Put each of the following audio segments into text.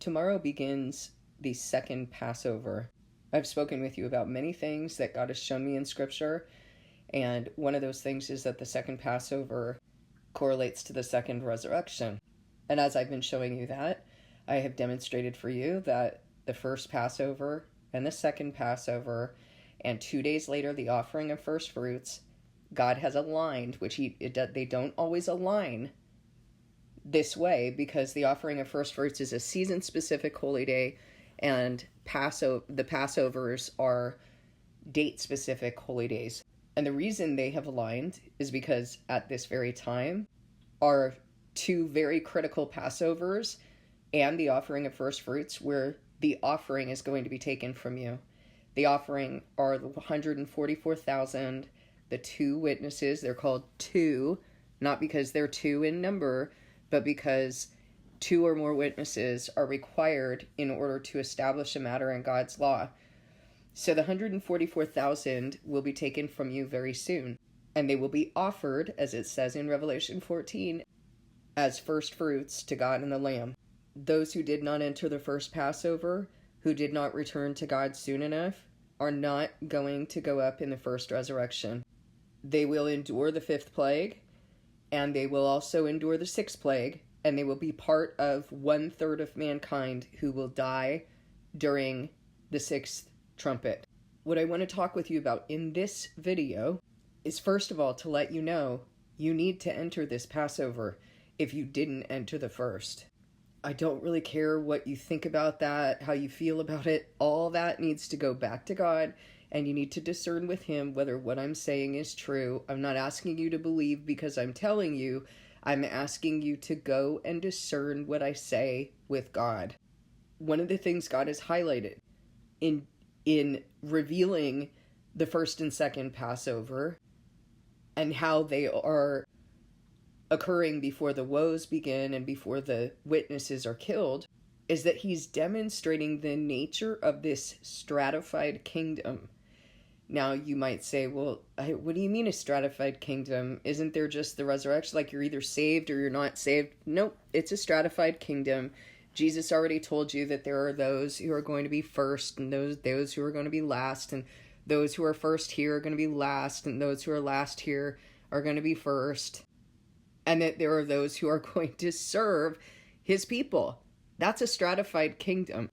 Tomorrow begins the second Passover. I've spoken with you about many things that God has shown me in Scripture, and one of those things is that the second Passover correlates to the second resurrection. And as I've been showing you that, I have demonstrated for you that the first Passover and the second Passover, and 2 days later the offering of first fruits, God has aligned, which they don't always align this way, because the offering of first fruits is a season-specific holy day, and the Passovers are date-specific holy days. And the reason they have aligned is because at this very time are two very critical Passovers and the offering of first fruits, where the offering is going to be taken from you. The offering are the 144,000, the two witnesses. They're called two, not because they're two in number, but because two or more witnesses are required in order to establish a matter in God's law. So the 144,000 will be taken from you very soon, and they will be offered, as it says in Revelation 14, as first fruits to God and the Lamb. Those who did not enter the first Passover, who did not return to God soon enough, are not going to go up in the first resurrection. They will endure the fifth plague, and they will also endure the sixth plague, and they will be part of 1/3 of mankind who will die during the sixth trumpet. What I want to talk with you about in this video is, first of all, to let you know you need to enter this Passover if you didn't enter the first. I don't really care what you think about that, how you feel about it. All that needs to go back to God, and you need to discern with Him whether what I'm saying is true. I'm not asking you to believe because I'm telling you. I'm asking you to go and discern what I say with God. One of the things God has highlighted in revealing the first and second Passover and how they are occurring before the woes begin and before the witnesses are killed is that He's demonstrating the nature of this stratified kingdom. Now, you might say, well, what do you mean a stratified kingdom? Isn't there just the resurrection? Like you're either saved or you're not saved? Nope, it's a stratified kingdom. Jesus already told you that there are those who are going to be first and those who are going to be last, and those who are first here are going to be last, and those who are last here are going to be first, and that there are those who are going to serve His people. That's a stratified kingdom.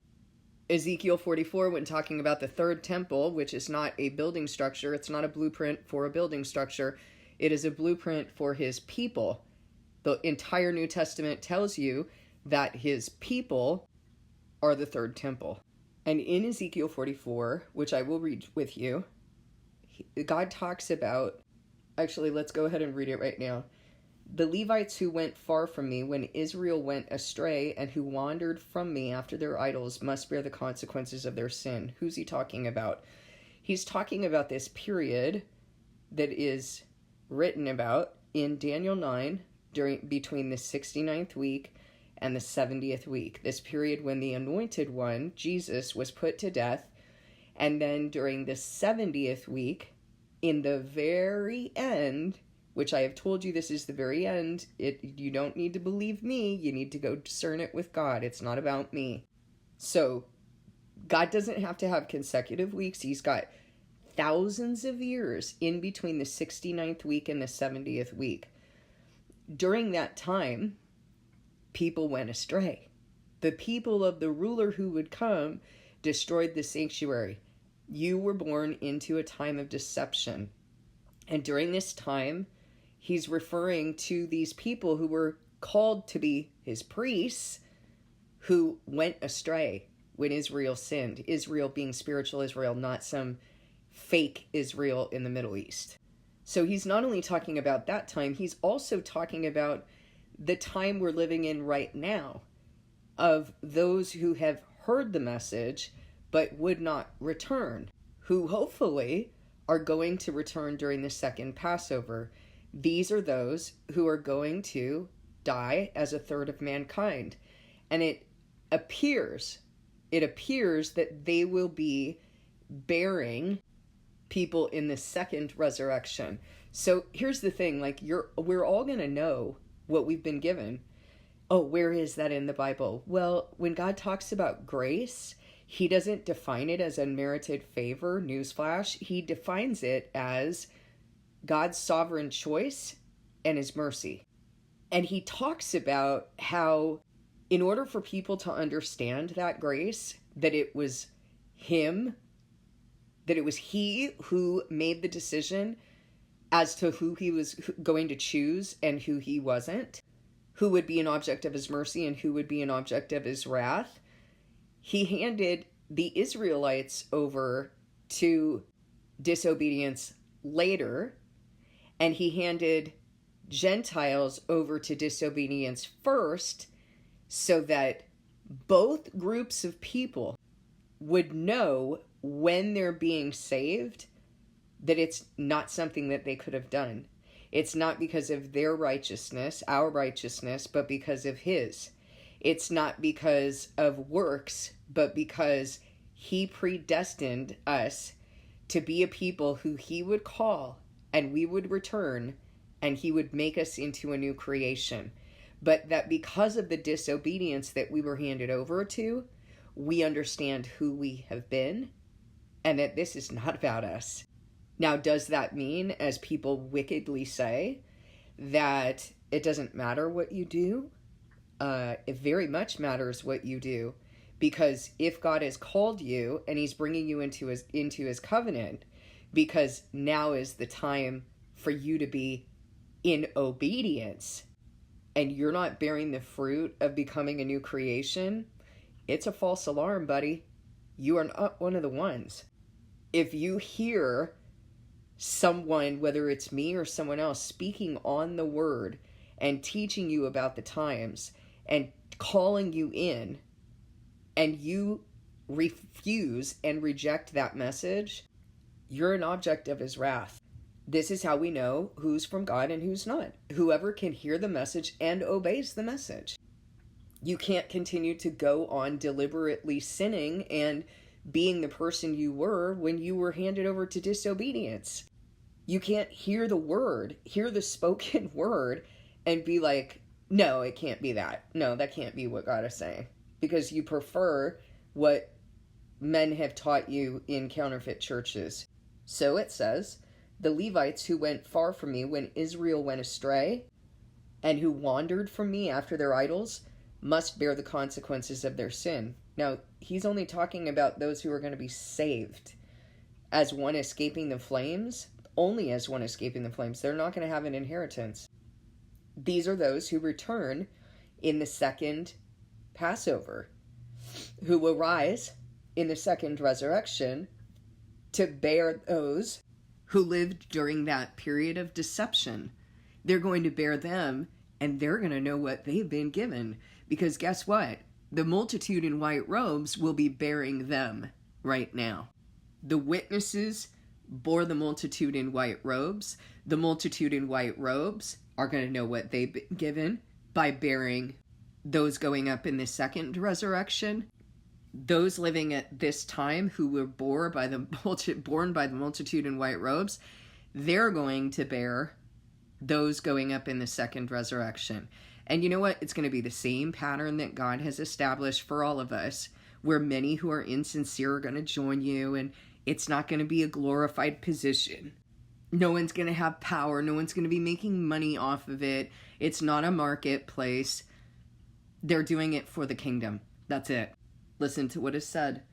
Ezekiel 44, when talking about the third temple, which is not a building structure, it's not a blueprint for a building structure, it is a blueprint for His people. The entire New Testament tells you that His people are the third temple. And in Ezekiel 44, which I will read with you, God talks about, actually, let's go ahead and read it right now. The Levites who went far from me when Israel went astray, and who wandered from me after their idols, must bear the consequences of their sin. Who's he talking about? He's talking about this period that is written about in Daniel 9 between the 69th week and the 70th week. This period when the Anointed One, Jesus, was put to death, and then during the 70th week, in the very end, which I have told you this is the very end. You don't need to believe me. You need to go discern it with God. It's not about me. So God doesn't have to have consecutive weeks. He's got thousands of years in between the 69th week and the 70th week. During that time, people went astray. The people of the ruler who would come destroyed the sanctuary. You were born into a time of deception. And during this time, He's referring to these people who were called to be His priests, who went astray when Israel sinned. Israel being spiritual Israel, not some fake Israel in the Middle East. So He's not only talking about that time, He's also talking about the time we're living in right now, of those who have heard the message but would not return, who hopefully are going to return during the second Passover. These are those who are going to die as a third of mankind. And it appears that they will be bearing people in the second resurrection. So here's the thing, we're all going to know what we've been given. Oh, where is that in the Bible? Well, when God talks about grace, he doesn't define it as unmerited favor, newsflash. He defines it as God's sovereign choice and his mercy. And he talks about how, in order for people to understand that grace, that it was him, that it was he who made the decision as to who he was going to choose and who he wasn't, who would be an object of his mercy and who would be an object of his wrath, he handed the Israelites over to disobedience later, and he handed Gentiles over to disobedience first, so that both groups of people would know when they're being saved that it's not something that they could have done. It's not because of their righteousness, our righteousness, but because of his. It's not because of works, but because he predestined us to be a people who he would call, and we would return, and he would make us into a new creation. But that because of the disobedience that we were handed over to, we understand who we have been, and that this is not about us. Now, does that mean, as people wickedly say, that it doesn't matter what you do? It very much matters what you do, because if God has called you and he's bringing you into his covenant, because now is the time for you to be in obedience, and you're not bearing the fruit of becoming a new creation, it's a false alarm, buddy. You are not one of the ones. If you hear someone, whether it's me or someone else, speaking on the word and teaching you about the times and calling you in, and you refuse and reject that message, you're an object of his wrath. This is how we know who's from God and who's not. Whoever can hear the message and obeys the message. You can't continue to go on deliberately sinning and being the person you were when you were handed over to disobedience. You can't hear the word, hear the spoken word, and be like, no, it can't be that. No, that can't be what God is saying. Because you prefer what men have taught you in counterfeit churches. So it says, the Levites who went far from me when Israel went astray, and who wandered from me after their idols, must bear the consequences of their sin. Now, he's only talking about those who are going to be saved. As one escaping the flames, only as one escaping the flames. They're not going to have an inheritance. These are those who return in the second Passover, who will rise in the second resurrection to bear those who lived during that period of deception. They're going to bear them, and they're going to know what they've been given. Because guess what? The multitude in white robes will be bearing them right now. The witnesses bore the multitude in white robes. The multitude in white robes are going to know what they've been given by bearing those going up in the second resurrection. Those living at this time who were born by the multitude in white robes, they're going to bear those going up in the second resurrection. And you know what? It's going to be the same pattern that God has established for all of us, where many who are insincere are going to join you, and it's not going to be a glorified position. No one's going to have power. No one's going to be making money off of it. It's not a marketplace. They're doing it for the kingdom. That's it. Listen to what is said.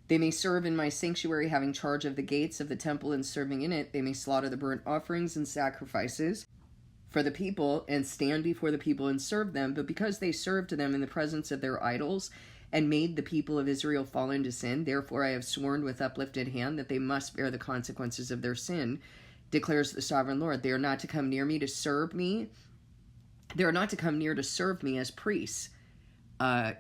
They may serve in my sanctuary, having charge of the gates of the temple and serving in it. They may slaughter the burnt offerings and sacrifices for the people and stand before the people and serve them. But because they served them in the presence of their idols and made the people of Israel fall into sin, therefore I have sworn with uplifted hand that they must bear the consequences of their sin, declares the sovereign Lord. They are not to come near me to serve me. They are not to come near to serve me as priests.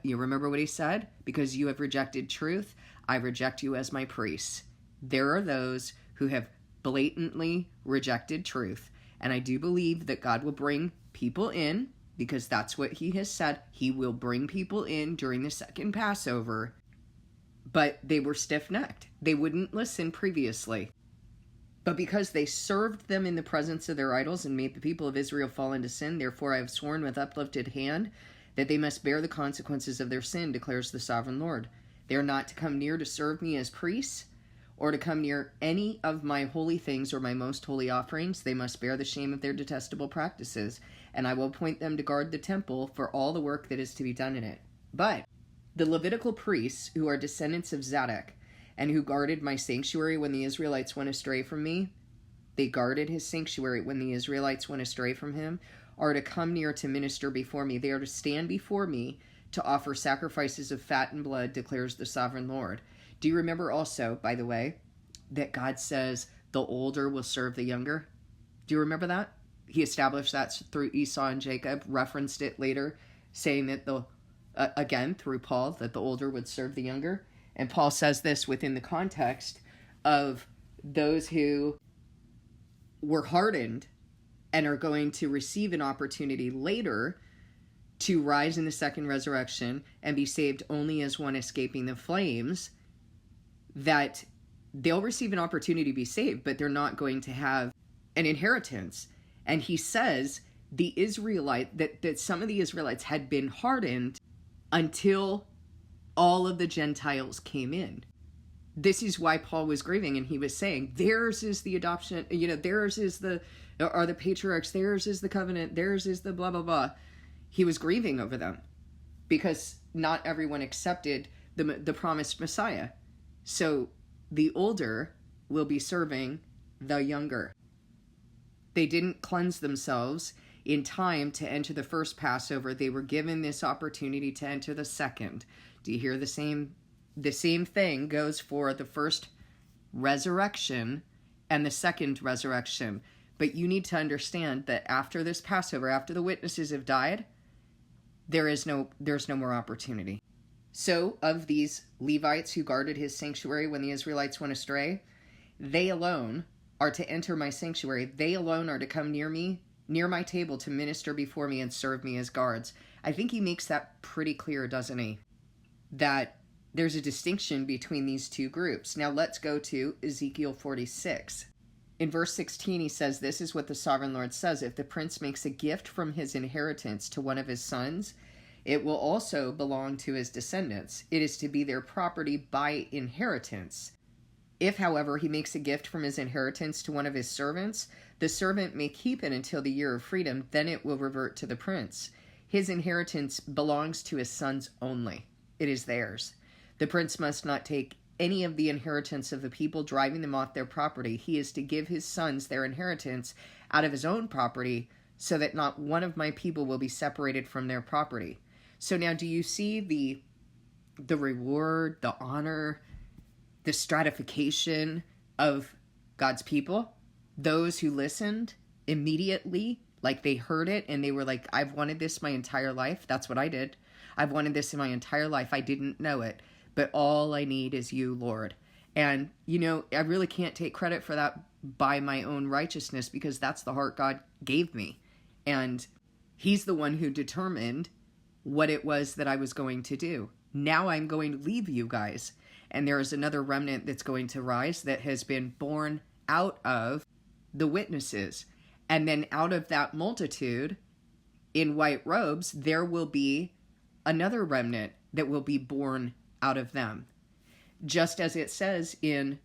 You remember what he said? Because you have rejected truth, I reject you as my priests. There are those who have blatantly rejected truth. And I do believe that God will bring people in, because that's what he has said. He will bring people in during the second Passover. But they were stiff-necked. They wouldn't listen previously. But because they served them in the presence of their idols and made the people of Israel fall into sin, therefore I have sworn with uplifted hand that they must bear the consequences of their sin, declares the sovereign Lord. They are not to come near to serve me as priests, or to come near any of my holy things or my most holy offerings. They must bear the shame of their detestable practices, and I will appoint them to guard the temple for all the work that is to be done in it. But the Levitical priests, who are descendants of Zadok, and who guarded my sanctuary when the Israelites went astray from me, they guarded his sanctuary when the Israelites went astray from him, are to come near to minister before me. They are to stand before me to offer sacrifices of fat and blood, declares the sovereign Lord. Do you remember also, by the way, that God says the older will serve the younger? Do you remember that? He established that through Esau and Jacob, referenced it later, saying that again, through Paul, that the older would serve the younger. And Paul says this within the context of those who were hardened and are going to receive an opportunity later to rise in the second resurrection and be saved only as one escaping the flames, that they'll receive an opportunity to be saved, but they're not going to have an inheritance. And he says that some of the Israelites had been hardened until all of the Gentiles came in. This is why Paul was grieving, and he was saying, theirs is the adoption, theirs is the patriarchs, theirs is the covenant, theirs is the blah, blah, blah. He was grieving over them because not everyone accepted the promised Messiah. So the older will be serving the younger. They didn't cleanse themselves in time to enter the first Passover. They were given this opportunity to enter the second. Do you hear the same? The same thing goes for the first resurrection and the second resurrection. But you need to understand that after this Passover, after the witnesses have died, there's no more opportunity. So of these Levites who guarded his sanctuary when the Israelites went astray, they alone are to enter my sanctuary. They alone are to come near me, near my table, to minister before me and serve me as guards. I think he makes that pretty clear, doesn't he? That there's a distinction between these two groups. Now let's go to Ezekiel 46. In verse 16, he says, this is what the sovereign Lord says: if the prince makes a gift from his inheritance to one of his sons, it will also belong to his descendants. It is to be their property by inheritance. If, however, he makes a gift from his inheritance to one of his servants, the servant may keep it until the year of freedom, then it will revert to the prince. His inheritance belongs to his sons only. It is theirs. The prince must not take any of the inheritance of the people, driving them off their property. He is to give his sons their inheritance out of his own property, so that not one of my people will be separated from their property. So now, do you see the reward, the honor, the stratification of God's people? Those who listened immediately, like they heard it and they were like, I've wanted this my entire life. That's what I did. I've wanted this in my entire life. I didn't know it, but all I need is you, Lord. And, I really can't take credit for that by my own righteousness, because that's the heart God gave me. And he's the one who determined what it was that I was going to do. Now I'm going to leave you guys. And there is another remnant that's going to rise that has been born out of the witnesses. And then out of that multitude in white robes, there will be another remnant that will be born out of them. Just as it says in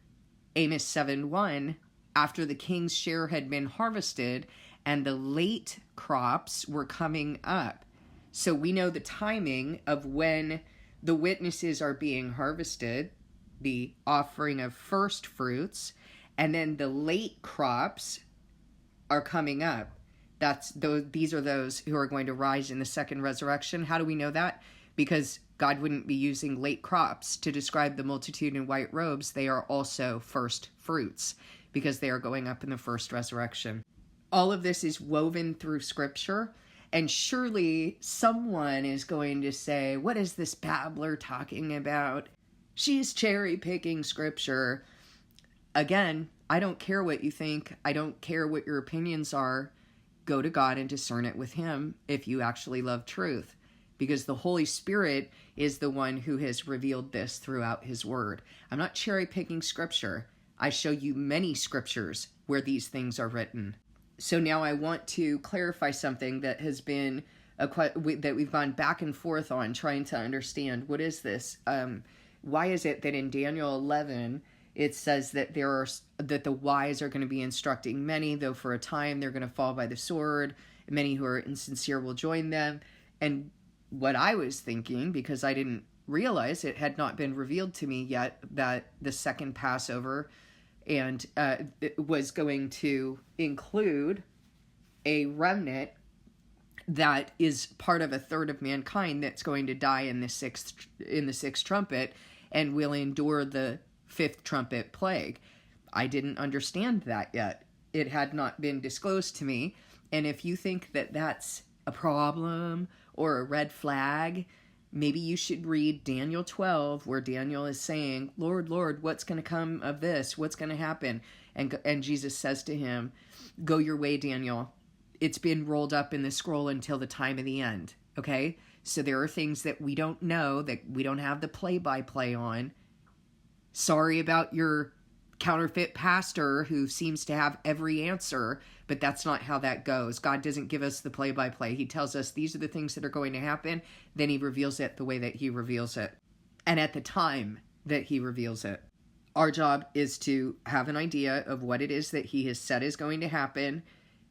Amos 7:1, after the king's share had been harvested and the late crops were coming up. So we know the timing of when the witnesses are being harvested, the offering of first fruits, and then the late crops are coming up. These are those who are going to rise in the second resurrection. How do we know that? Because God wouldn't be using late crops to describe the multitude in white robes. They are also first fruits, because they are going up in the first resurrection. All of this is woven through Scripture, and surely someone is going to say, what is this babbler talking about? She's cherry-picking Scripture. Again, I don't care what you think. I don't care what your opinions are. Go to God and discern it with Him if you actually love truth, because the Holy Spirit is the one who has revealed this throughout His Word. I'm not cherry-picking Scripture. I show you many Scriptures where these things are written. So now I want to clarify something that has been that we've gone back and forth on trying to understand. What is this? Why is it that in Daniel 11 it says that that the wise are going to be instructing many, though for a time they're going to fall by the sword. Many who are insincere will join them. And what I was thinking, because I didn't realize it had not been revealed to me yet, that the second Passover and it was going to include a remnant that is part of a third of mankind that's going to die in the sixth trumpet and will endure the fifth trumpet plague. I didn't understand that yet. It had not been disclosed to me. And if you think that that's a problem or a red flag, maybe you should read Daniel 12, where Daniel is saying, Lord, Lord, what's going to come of this? What's going to happen? And Jesus says to him, go your way, Daniel. It's been rolled up in the scroll until the time of the end. Okay? So there are things that we don't know, that we don't have the play-by-play on. Sorry about your counterfeit pastor who seems to have every answer, but that's not how that goes. God doesn't give us the play-by-play. He tells us these are the things that are going to happen. Then he reveals it the way that he reveals it, and at the time that he reveals it. Our job is to have an idea of what it is that he has said is going to happen,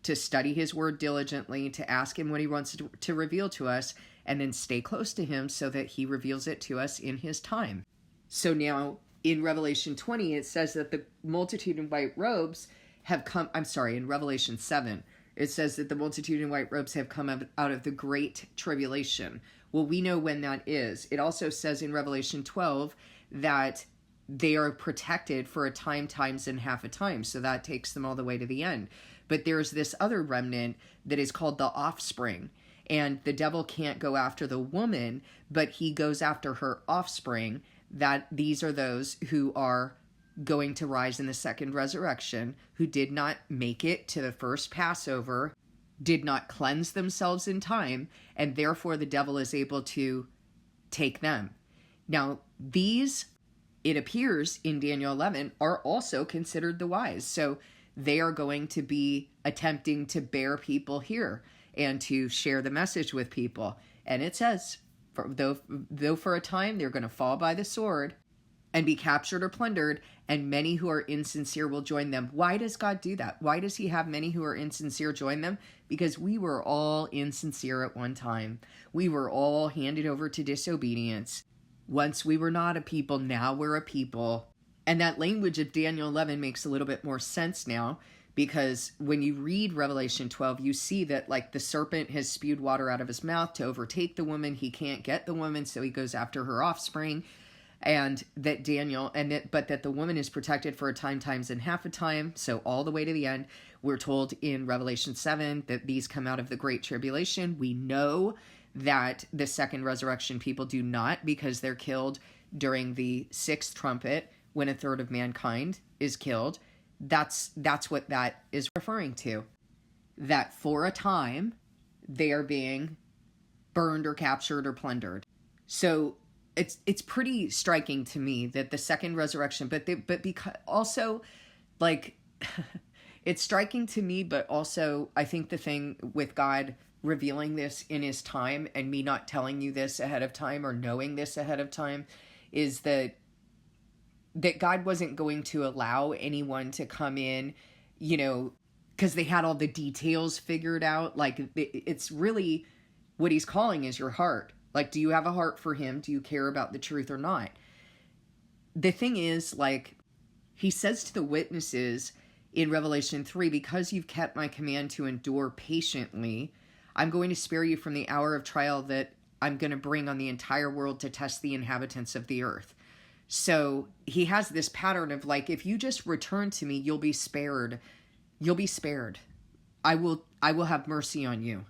to study his word diligently, to ask him what he wants to reveal to us, and then stay close to him so that he reveals it to us in his time. So now, in Revelation 20, it says that the multitude in white robes have come, in Revelation 7, it says that the multitude in white robes have come out of the great tribulation. Well, we know when that is. It also says in Revelation 12 that they are protected for a time, times, and half a time. So that takes them all the way to the end. But there's this other remnant that is called the offspring. And the devil can't go after the woman, but he goes after her offspring. That these are those who are going to rise in the second resurrection, who did not make it to the first Passover, did not cleanse themselves in time, and therefore the devil is able to take them. Now, these, it appears in Daniel 11, are also considered the wise. So they are going to be attempting to bear people here and to share the message with people. And it says, though for a time they're going to fall by the sword and be captured or plundered, and many who are insincere will join them. Why does God do that? Why does he have many who are insincere join them? Because we were all insincere at one time. We were all handed over to disobedience. Once we were not a people, now we're a people. And that language of Daniel 11 makes a little bit more sense now, because when you read Revelation 12, you see that like the serpent has spewed water out of his mouth to overtake the woman. He can't get the woman, so he goes after her offspring. And that but the woman is protected for a time, times, and half a time. So all the way to the end. We're told in Revelation 7 that these come out of the great tribulation. We know that the second resurrection people do not, because they're killed during the sixth trumpet when a third of mankind is killed. That's what that is referring to. That for a time, they are being burned or captured or plundered. So it's pretty striking to me that the second resurrection, but because also, like, it's striking to me, but also I think the thing with God revealing this in his time and me not telling you this ahead of time or knowing this ahead of time is that God wasn't going to allow anyone to come in, because they had all the details figured out. Like, it's really what he's calling is your heart. Like, do you have a heart for him? Do you care about the truth or not? The thing is, like, he says to the witnesses in Revelation 3, because you've kept my command to endure patiently, I'm going to spare you from the hour of trial that I'm going to bring on the entire world to test the inhabitants of the earth. So he has this pattern of like, if you just return to me, you'll be spared. You'll be spared. I will have mercy on you.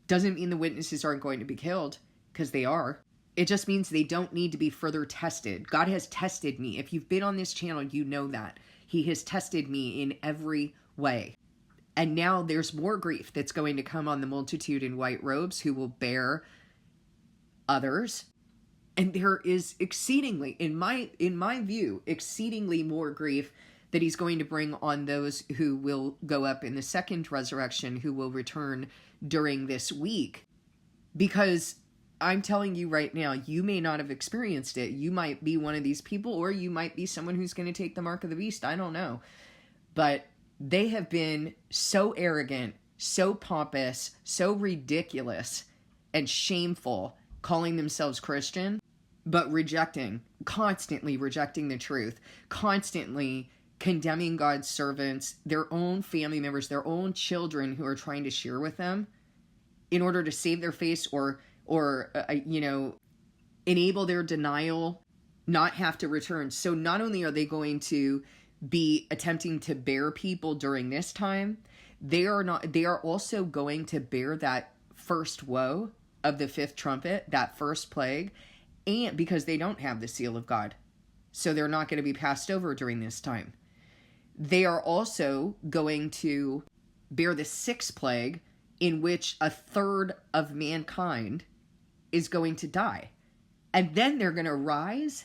Doesn't mean the witnesses aren't going to be killed, because they are. It just means they don't need to be further tested. God has tested me. If you've been on this channel, you know that. He has tested me in every way. And now there's more grief that's going to come on the multitude in white robes who will bear others. And there is exceedingly, in my view, exceedingly more grief that he's going to bring on those who will go up in the second resurrection, who will return during this week. Because I'm telling you right now, you may not have experienced it. You might be one of these people, or you might be someone who's going to take the mark of the beast. I don't know. But they have been so arrogant, so pompous, so ridiculous and shameful, calling themselves Christian, but constantly rejecting the truth, constantly condemning God's servants, their own family members, their own children who are trying to share with them in order to save their face or enable their denial, not have to return. So not only are they going to be attempting to bear people during this time, they are also going to bear that first woe of the fifth trumpet, that first plague, and because they don't have the seal of God. So they're not going to be passed over during this time. They are also going to bear the sixth plague, in which a third of mankind is going to die. And then they're going to rise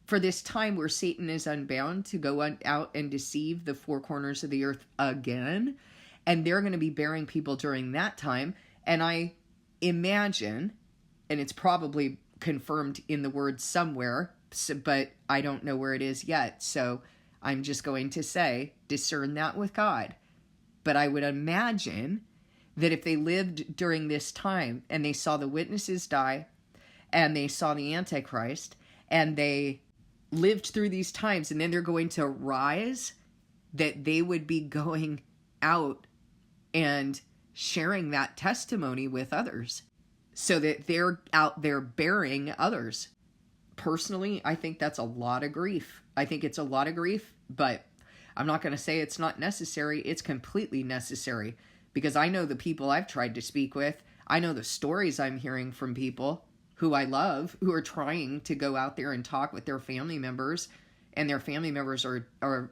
for this time where Satan is unbound to go out and deceive the four corners of the earth again. And they're going to be bearing people during that time. And I imagine, and it's probably confirmed in the word somewhere, but I don't know where it is yet. So I'm just going to say, discern that with God. But I would imagine that if they lived during this time and they saw the witnesses die and they saw the Antichrist and they lived through these times and then they're going to rise, that they would be going out and sharing that testimony with others so that they're out there bearing others. Personally, I think that's a lot of grief. I think it's a lot of grief, but I'm not going to say it's not necessary. It's completely necessary. Because I know the people I've tried to speak with. I know the stories I'm hearing from people who I love, who are trying to go out there and talk with their family members. And their family members are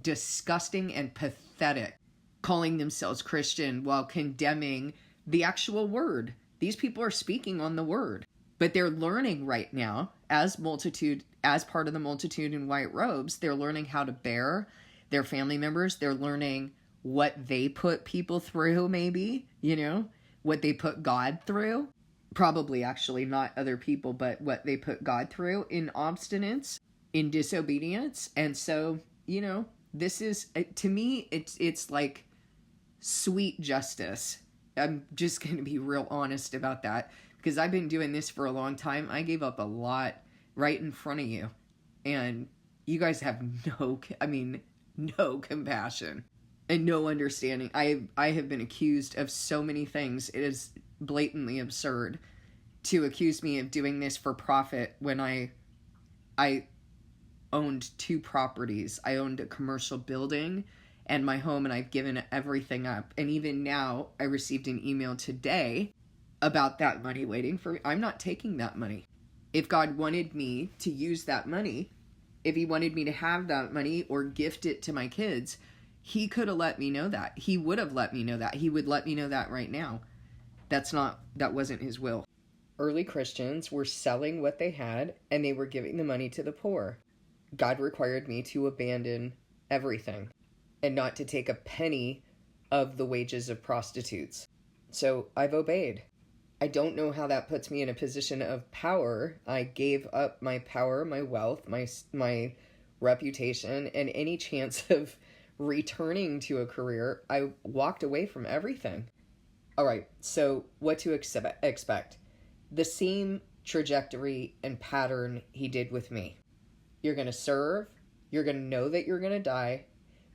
disgusting and pathetic, calling themselves Christian while condemning the actual word. These people are speaking on the word. But they're learning right now, as part of the multitude in white robes, they're learning how to bear their family members. They're learning what they put people through, maybe, what they put God through. Probably actually not other people, but what they put God through in obstinance, in disobedience. And so, this is, to me, it's like sweet justice. I'm just going to be real honest about that because I've been doing this for a long time. I gave up a lot right in front of you. And you guys have no compassion. And no understanding. I have been accused of so many things. It is blatantly absurd to accuse me of doing this for profit when I owned two properties. I owned a commercial building and my home, and I've given everything up. And even now, I received an email today about that money waiting for me. I'm not taking that money. If God wanted me to use that money, if he wanted me to have that money or gift it to my kids, he could have let me know that. He would have let me know that. He would let me know that right now. That wasn't his will. Early Christians were selling what they had and they were giving the money to the poor. God required me to abandon everything and not to take a penny of the wages of prostitutes. So I've obeyed. I don't know how that puts me in a position of power. I gave up my power, my wealth, my reputation, and any chance of returning to a career. I walked away from everything. All right, so what to expect? The same trajectory and pattern he did with me. You're going to serve, you're going to know that you're going to die,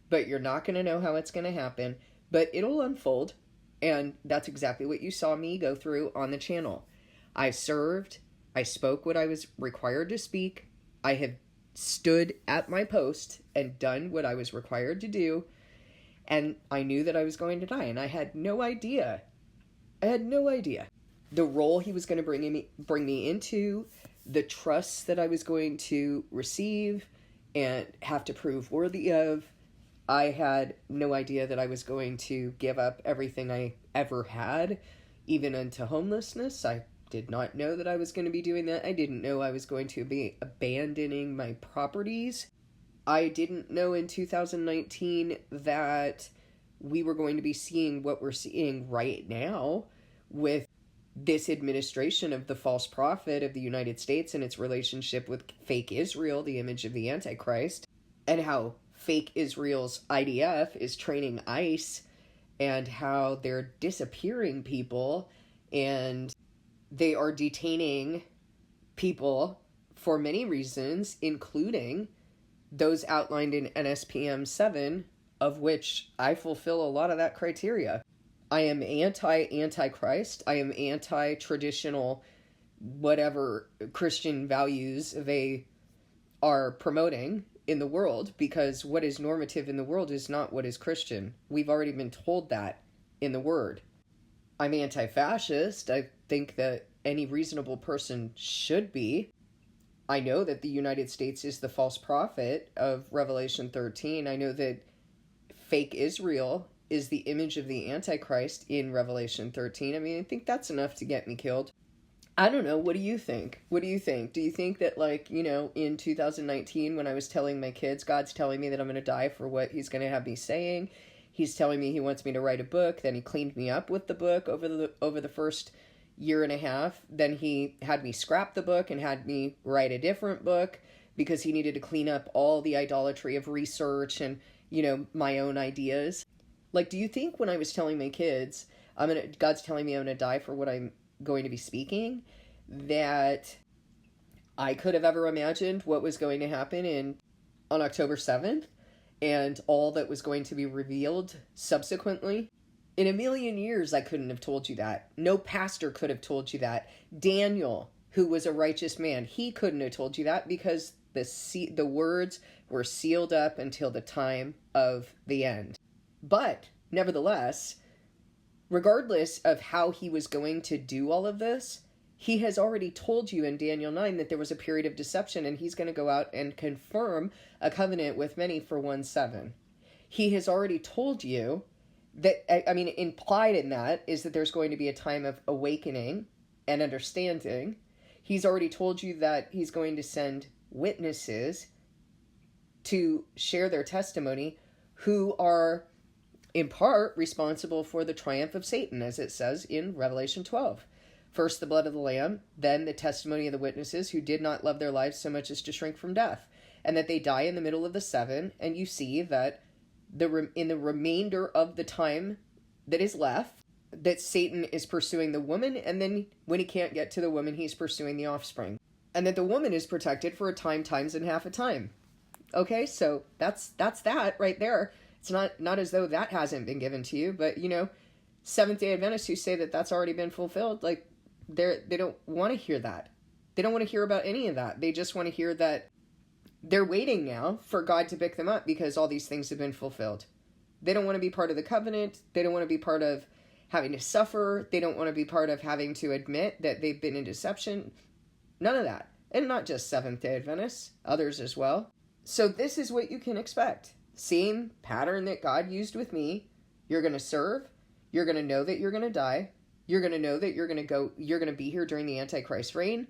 but you're not going to know how it's going to happen, but it'll unfold, and that's exactly what you saw me go through on the channel. I served, I spoke what I was required to speak, I have stood at my post and done what I was required to do, and I knew that I was going to die, and I had no idea. The role he was going to bring me into, the trust that I was going to receive and have to prove worthy of. I had no idea that I was going to give up everything I ever had, even into homelessness. I did not know that I was going to be doing that. I didn't know I was going to be abandoning my properties. I didn't know in 2019 that we were going to be seeing what we're seeing right now with this administration of the false prophet of the United States and its relationship with fake Israel, the image of the Antichrist, and how fake Israel's IDF is training ICE, and how they're disappearing people and they are detaining people for many reasons, including those outlined in NSPM 7, of which I fulfill a lot of that criteria. I am anti-Antichrist. I am anti-traditional whatever Christian values they are promoting in the world, because what is normative in the world is not what is Christian. We've already been told that in the Word. I'm anti-fascist. I think that any reasonable person should be. I know that the United States is the false prophet of Revelation 13. I know that fake Israel is the image of the Antichrist in Revelation 13. I mean, I think that's enough to get me killed. I don't know. What do you think? What do you think? Do you think that, like, you know, in 2019, when I was telling my kids, God's telling me that I'm going to die for what he's going to have me saying? He's telling me he wants me to write a book. Then he cleaned me up with the book over the first year and a half. Then he had me scrap the book and had me write a different book because he needed to clean up all the idolatry of research and, you know, my own ideas. Like, do you think when I was telling my kids, God's telling me I'm going to die for what I'm going to be speaking, that I could have ever imagined what was going to happen on October 7th and all that was going to be revealed subsequently? In a million years, I couldn't have told you that. No pastor could have told you that. Daniel, who was a righteous man, he couldn't have told you that, because the words were sealed up until the time of the end. But, nevertheless, regardless of how he was going to do all of this, he has already told you in Daniel 9 that there was a period of deception, and he's going to go out and confirm a covenant with many for 1/7. He has already told you that, I mean, implied in that is that there's going to be a time of awakening and understanding. He's already told you that he's going to send witnesses to share their testimony who are in part responsible for the triumph of Satan, as it says in Revelation 12. First the blood of the Lamb, then the testimony of the witnesses who did not love their lives so much as to shrink from death, and that they die in the middle of the 7, and you see that in the remainder of the time that is left, that Satan is pursuing the woman, and then when he can't get to the woman, he's pursuing the offspring. And that the woman is protected for a time, times, and half a time. Okay, so that's that right there. It's not as though that hasn't been given to you, but, you know, Seventh-day Adventists who say that that's already been fulfilled, like, they don't want to hear that. They don't want to hear about any of that. They just want to hear that they're waiting now for God to pick them up because all these things have been fulfilled. They don't want to be part of the covenant. They don't want to be part of having to suffer. They don't want to be part of having to admit that they've been in deception. None of that. And not just Seventh-day Adventists, others as well. So this is what you can expect. Same pattern that God used with me. You're going to serve. You're going to know that you're going to die. You're going to know that you're going to be here during the Antichrist reign.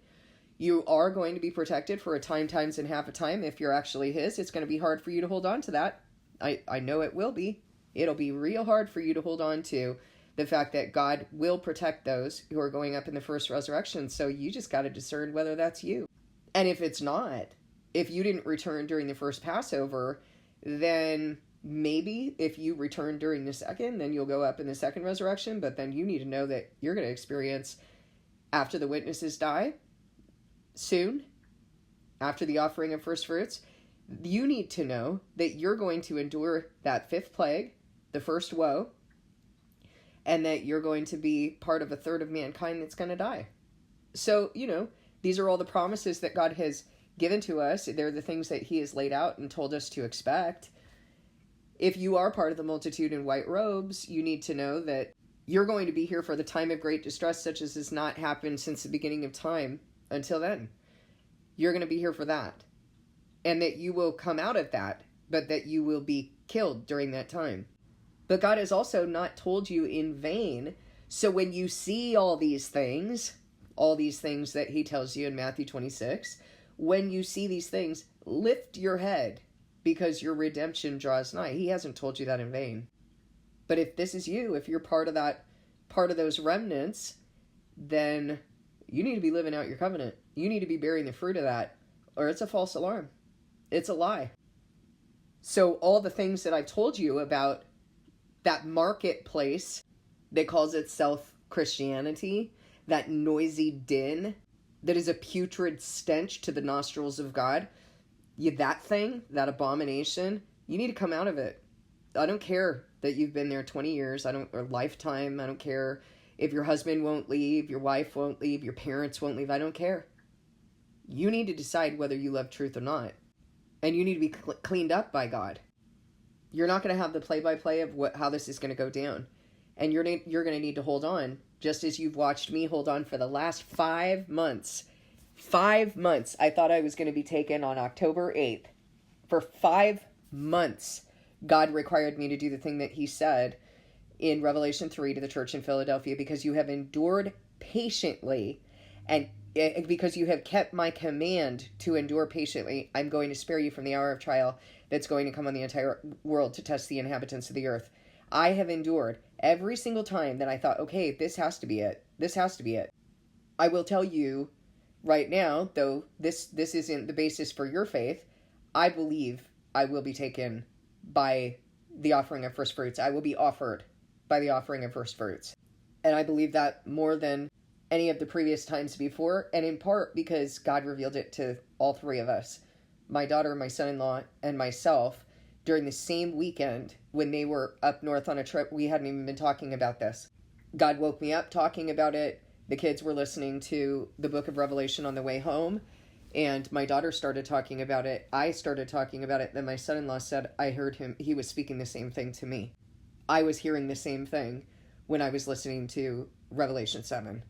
You are going to be protected for a time, times, and half a time. If you're actually his, it's going to be hard for you to hold on to that. I know it will be. It'll be real hard for you to hold on to the fact that God will protect those who are going up in the first resurrection. So you just got to discern whether that's you. And if it's not, if you didn't return during the first Passover, then maybe if you return during the second, then you'll go up in the second resurrection. But then you need to know that you're going to experience, after the witnesses die, soon, after the offering of first fruits, you need to know that you're going to endure that fifth plague, the first woe, and that you're going to be part of a third of mankind that's going to die. So, you know, these are all the promises that God has given to us. They're the things that he has laid out and told us to expect. If you are part of the multitude in white robes, you need to know that you're going to be here for the time of great distress, such as has not happened since the beginning of time until then. You're going to be here for that. And that you will come out of that, but that you will be killed during that time. But God has also not told you in vain. So when you see all these things that he tells you in Matthew 26, when you see these things, lift your head, because your redemption draws nigh. He hasn't told you that in vain. But if this is you, if you're part of those remnants, then you need to be living out your covenant. You need to be bearing the fruit of that, or it's a false alarm. It's a lie. So all the things that I've told you about that marketplace that calls itself Christianity, that noisy din that is a putrid stench to the nostrils of God, that thing, that abomination, you need to come out of it. I don't care that you've been there 20 years, or lifetime. I don't care if your husband won't leave, your wife won't leave, your parents won't leave. I don't care. You need to decide whether you love truth or not. And you need to be cleaned up by God. You're not going to have the play-by-play of how this is going to go down. And you're going to need to hold on, just as you've watched me hold on for the last 5 months. 5 months. I thought I was going to be taken on October 8th. For 5 months, God required me to do the thing that he said in Revelation 3 to the church in Philadelphia, because you have endured patiently, and because you have kept my command to endure patiently, I'm going to spare you from the hour of trial that's going to come on the entire world to test the inhabitants of the earth. I have endured every single time that I thought, okay, this has to be it. This has to be it. I will tell you right now, though this isn't the basis for your faith, I believe I will be taken by the offering of first fruits. I will be offered by the offering of first fruits. And I believe that more than any of the previous times before, and in part because God revealed it to all three of us, my daughter, my son-in-law, and myself, during the same weekend when they were up north on a trip. We hadn't even been talking about this. God woke me up talking about it. The kids were listening to the book of Revelation on the way home, and my daughter started talking about it. I started talking about it. Then my son-in-law said, I heard him. He was speaking the same thing to me. I was hearing the same thing when I was listening to Revelation 7.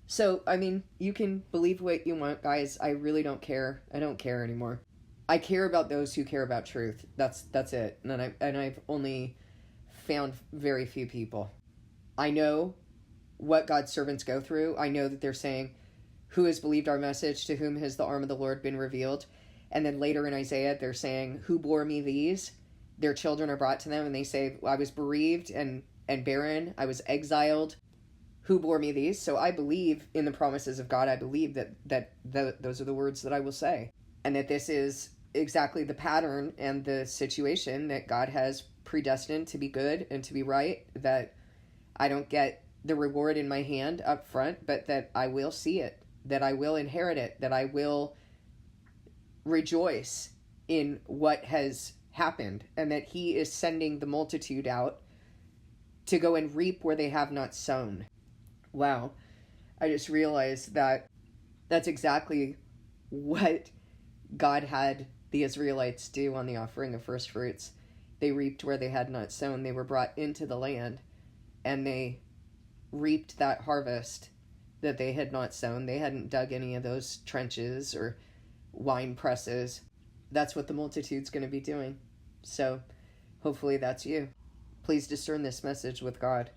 So, I mean, you can believe what you want, guys. I really don't care. I don't care anymore. I care about those who care about truth. That's it. And I've only found very few people. I know what God's servants go through. I know that they're saying, who has believed our message? To whom has the arm of the Lord been revealed? And then later in Isaiah, they're saying, who bore me these? Their children are brought to them, and they say, I was bereaved and barren. I was exiled. Who bore me these? So I believe in the promises of God. I believe that those are the words that I will say. And that this is exactly the pattern and the situation that God has predestined to be good and to be right. That I don't get the reward in my hand up front, but that I will see it. That I will inherit it. That I will rejoice in what has happened. And that he is sending the multitude out to go and reap where they have not sown. Wow. I just realized that that's exactly what God had the Israelites do on the offering of first fruits. They reaped where they had not sown. They were brought into the land, and they reaped that harvest that they had not sown. They hadn't dug any of those trenches or wine presses. That's what the multitude's going to be doing. So hopefully that's you. Please discern this message with God.